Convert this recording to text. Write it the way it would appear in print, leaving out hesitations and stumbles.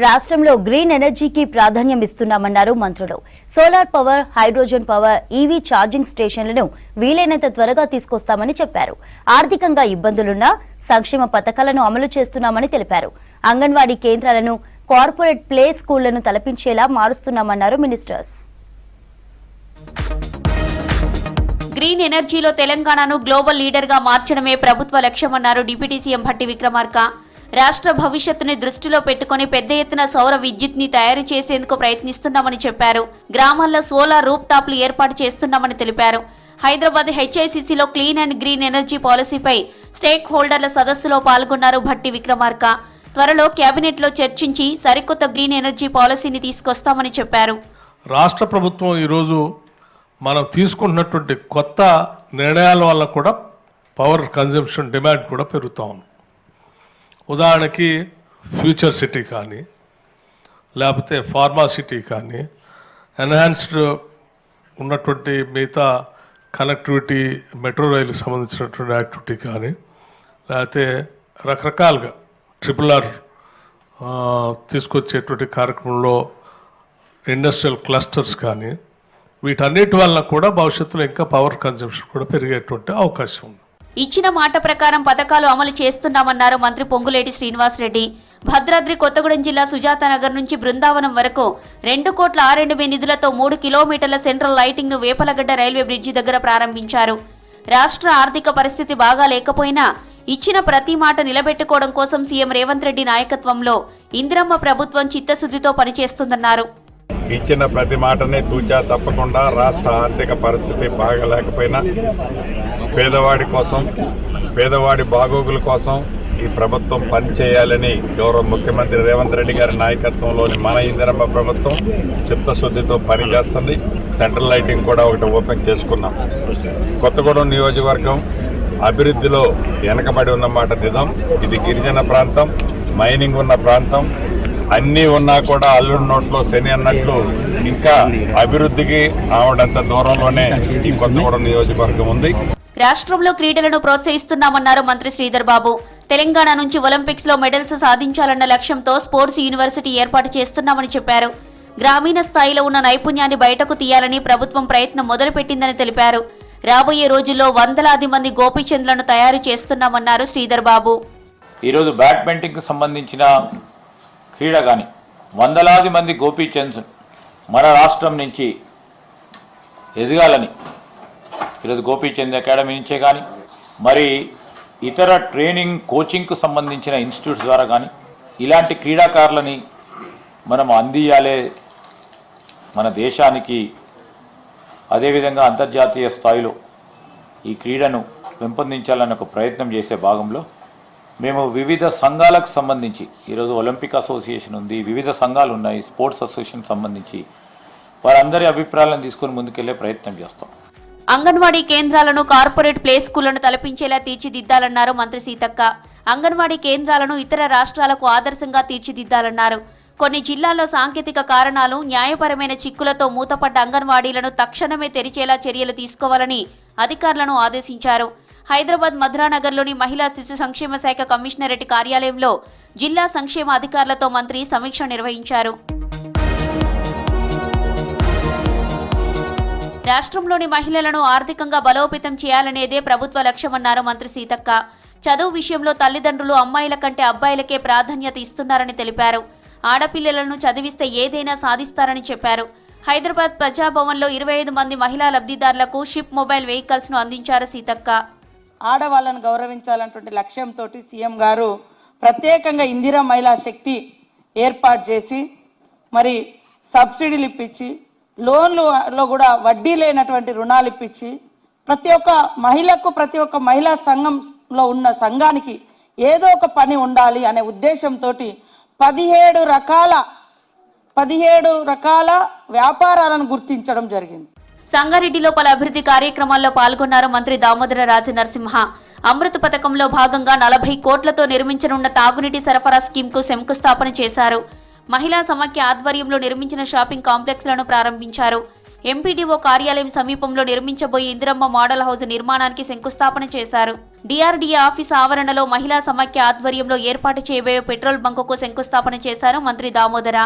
రాష్ట్రంలో గ్రీన్ ఎనర్జీకి ప్రాధాన్యం ఇస్తున్నామన్నారు మంత్రులు. Solar power, hydrogen power, EV charging స్టేషన్లను వీలైనంత త్వరగా తీసుకొస్తామని చెప్పారు. ఆర్థికంగా ఇబ్బందులున్నా సంక్షేమ పథకాలను అమలు చేస్తున్నామని తెలిపారు. అంగన్వాడీ కేంద్రాలను కార్పొరేట్ ప్లే స్కూళ్లను తలపించేలా మారుస్తున్నామన్నారు మినిస్టర్స్. గ్రీన్ ఎనర్జీలో తెలంగాణను గ్లోబల్ లీడర్గా మార్చడమే ప్రభుత్వ లక్ష్యమన్నారు డిప్యూటీ సీఎం భట్టి విక్రమార్క. రాష్ట్ర భవిష్యత్తుని దృష్టిలో పెట్టుకుని పెద్ద ఎత్తున సౌర విద్యుత్ని తయారు చేసేందుకు ప్రయత్నిస్తున్నామని చెప్పారు. గ్రామాల్లో సోలార్ రూప్ టాప్లు ఏర్పాటు చేస్తున్నామని తెలిపారు. హైదరాబాద్ హెచ్ఐసిసిలో క్లీన్ అండ్ గ్రీన్ ఎనర్జీ పాలసీపై స్టేక్ హోల్డర్ల సదస్సులో పాల్గొన్నారు భట్టి విక్రమార్క. త్వరలో కేబినెట్లో చర్చించి సరికొత్త గ్రీన్ ఎనర్జీ పాలసీని తీసుకొస్తామని చెప్పారు. రాష్ట్ర ప్రభుత్వం ఈరోజు మనం తీసుకుంటున్నటువంటి కొత్త నిర్ణయాల వల్ల కూడా పవర్ కన్జంప్షన్ డిమాండ్ కూడా పెరుగుతూ ఉంది. ఉదాహరణకి ఫ్యూచర్ సిటీ కానీ, లేకపోతే ఫార్మా సిటీ కానీ, ఎన్హాన్స్డ్ ఉన్నటువంటి మిగతా కనెక్టివిటీ, మెట్రో రైలుకి సంబంధించినటువంటి యాక్టివిటీ కానీ, లేకపోతే రకరకాలుగా RRR తీసుకొచ్చేటువంటి కార్యక్రమంలో ఇండస్ట్రియల్ క్లస్టర్స్ కానీ, వీటన్నిటి వల్ల కూడా భవిష్యత్తులో ఇంకా పవర్ కన్జంప్షన్ కూడా పెరిగేటువంటి అవకాశం ఉంది. ఇచ్చిన మాట ప్రకారం పథకాలు అమలు చేస్తున్నామన్నారు మంత్రి పొంగులేటి శ్రీనివాసరెడ్డి. భద్రాద్రి కొత్తగూడెం జిల్లా సుజాతానగర్ నుంచి బృందావనం వరకు 2 కోట్ల R&B నిధులతో 3 కిలోమీటర్ల సెంట్రల్ లైటింగ్ ను వేపలగడ్డ రైల్వే బ్రిడ్జి దగ్గర ప్రారంభించారు. రాష్ట్ర ఆర్థిక పరిస్థితి బాగా లేకపోయినా ఇచ్చిన ప్రతి మాట నిలబెట్టుకోవడం కోసం సీఎం రేవంత్ రెడ్డి నాయకత్వంలో ఇందిరమ్మ ప్రభుత్వం చిత్తశుద్ధితో పనిచేస్తుందన్నారు. ఇచ్చిన ప్రతి మాటనే తూచా తప్పకుండా రాష్ట్ర ఆర్థిక పరిస్థితి బాగలేకపోయినా పేదవాడి కోసం, పేదవాడి బాగోగుల కోసం ఈ ప్రభుత్వం పనిచేయాలని గౌరవ ముఖ్యమంత్రి రేవంత్ రెడ్డి గారి నాయకత్వంలోని మన ఇందిరమ్మ ప్రభుత్వం చిత్తశుద్ధితో పనిచేస్తుంది. సెంట్రల్ లైటింగ్ కూడా ఒకటి ఓపెన్ చేసుకున్నాం. కొత్తగూడెం నియోజకవర్గం అభివృద్ధిలో వెనకబడి ఉన్నమాట నిజం. ఇది గిరిజన ప్రాంతం, మైనింగ్ ఉన్న ప్రాంతం. అన్నీ ఉన్నా కూడా అల్లుడి నోట్లో శని అన్నట్లు ఇంకా అభివృద్ధికి ఆవిడంత దూరంలోనే ఈ కొత్తగూడెం నియోజకవర్గం ఉంది. రాష్ట్రంలో క్రీడలను ప్రోత్సహిస్తున్నామన్నారు మంత్రి శ్రీధర్ బాబు. తెలంగాణ నుంచి ఒలింపిక్స్ లో మెడల్స్ సాధించాలన్న లక్ష్యంతో స్పోర్ట్స్ యూనివర్సిటీ ఏర్పాటు చేస్తున్నామని చెప్పారు. గ్రామీణ స్థాయిలో ఉన్న నైపుణ్యాన్ని బయటకు తీయాలని ప్రభుత్వం ప్రయత్నం మొదలుపెట్టిందని తెలిపారు. రాబోయే రోజుల్లో వందలాది మంది గోపీచంద్లను తయారు చేస్తున్నామన్నారు శ్రీధర్ బాబు. ఈరోజు బ్యాడ్మింటన్కు సంబంధించిన క్రీడ కానీ వందలాది మంది గోపీచంద్స్ మన రాష్ట్రం నుంచి ఎదగాలని ఈరోజు గోపీచంద్ అకాడమీ నుంచే కానీ, మరి ఇతర ట్రైనింగ్ కోచింగ్కు సంబంధించిన ఇన్స్టిట్యూట్స్ ద్వారా కానీ ఇలాంటి క్రీడాకారులని మనం అందియాలే మన దేశానికి. అదేవిధంగా అంతర్జాతీయ స్థాయిలో ఈ క్రీడను పెంపొందించాలన్న ఒక ప్రయత్నం చేసే భాగంలో మేము వివిధ సంఘాలకు సంబంధించి, ఈరోజు ఒలింపిక్ అసోసియేషన్ ఉంది, వివిధ సంఘాలు ఉన్నాయి, స్పోర్ట్స్ అసోసియేషన్ సంబంధించి వారందరి అభిప్రాయాలను తీసుకుని ముందుకెళ్లే ప్రయత్నం చేస్తాం. అంగన్వాడీ కేంద్రాలను కార్పొరేట్ ప్లే స్కూళ్లను తలపించేలా తీర్చిదిద్దాలన్నారు మంత్రి సీతక్క. అంగన్వాడీ కేంద్రాలను ఇతర రాష్ట్రాలకు ఆదర్శంగా తీర్చిదిద్దాలన్నారు. కొన్ని జిల్లాల్లో సాంకేతిక కారణాలు, న్యాయపరమైన చిక్కులతో మూతపడ్డ అంగన్వాడీలను తక్షణమే తెరిచేలా చర్యలు తీసుకోవాలని అధికారులను ఆదేశించారు. హైదరాబాద్ మధురానగర్లోని మహిళా శిశు సంక్షేమ శాఖ కమిషనరేట్ కార్యాలయంలో జిల్లా సంక్షేమ అధికారులతో మంత్రి సమీక్ష నిర్వహించారు. రాష్ట్రంలోని మహిళలను ఆర్థికంగా బలోపేతం చేయాలనేదే ప్రభుత్వ లక్ష్యమన్నారు మంత్రి సీతక్క. చదువు విషయంలో తల్లిదండ్రులు అమ్మాయిల కంటే అబ్బాయిలకే ప్రాధాన్యత ఇస్తున్నారని తెలిపారు. ఆడపిల్లలను చదివిస్తే ఏదైనా సాధిస్తారని చెప్పారు. హైదరాబాద్ ప్రజాభవన్లో 25 మంది మహిళా లబ్ధిదారులకు షిప్ మొబైల్ వెహికల్స్ ను అందించారు సీతక్క. ఆడవాళ్ళను గౌరవించాలన్నటువంటి లక్ష్యంతో సీఎం గారు ప్రత్యేకంగా ఇందిరా మహిళా శక్తి ఏర్పాటు చేసి, మరి సబ్సిడీలు ఇప్పించి, లోన్లలో కూడా వడ్డీ లేనటువంటి రుణాలు ఇప్పించి, ప్రతి ఒక్క మహిళకు, ప్రతి ఒక్క మహిళా సంఘంలో ఉన్న సంఘానికి ఏదో ఒక పని ఉండాలి అనే ఉద్దేశంతో 17 రకాల వ్యాపారాలను గుర్తించడం జరిగింది. సంగారెడ్డిలో పలు అభివృద్ధి కార్యక్రమాల్లో పాల్గొన్నారు మంత్రి దామోదర రాజ నరసింహ. అమృత పథకంలో భాగంగా 40 కోట్లతో నిర్మించనున్న తాగునీటి సరఫరా స్కీమ్కు శంకుస్థాపన చేశారు. మహిళా సమాఖ్య ఆధ్వర్యంలో నిర్మించిన షాపింగ్ కాంప్లెక్స్లను ప్రారంభించారు. ఎంపీడీఓ కార్యాలయం సమీపంలో నిర్మించబోయే ఇందిరమ్మ మోడల్ హౌస్ నిర్మాణానికి శంకుస్థాపన చేశారు. డిఆర్డీఏ ఆఫీస్ ఆవరణలో మహిళా సమాఖ్య ఆధ్వర్యంలో ఏర్పాటు చేయబోయే పెట్రోల్ బంకుకు శంకుస్థాపన చేశారు మంత్రి దామోదర.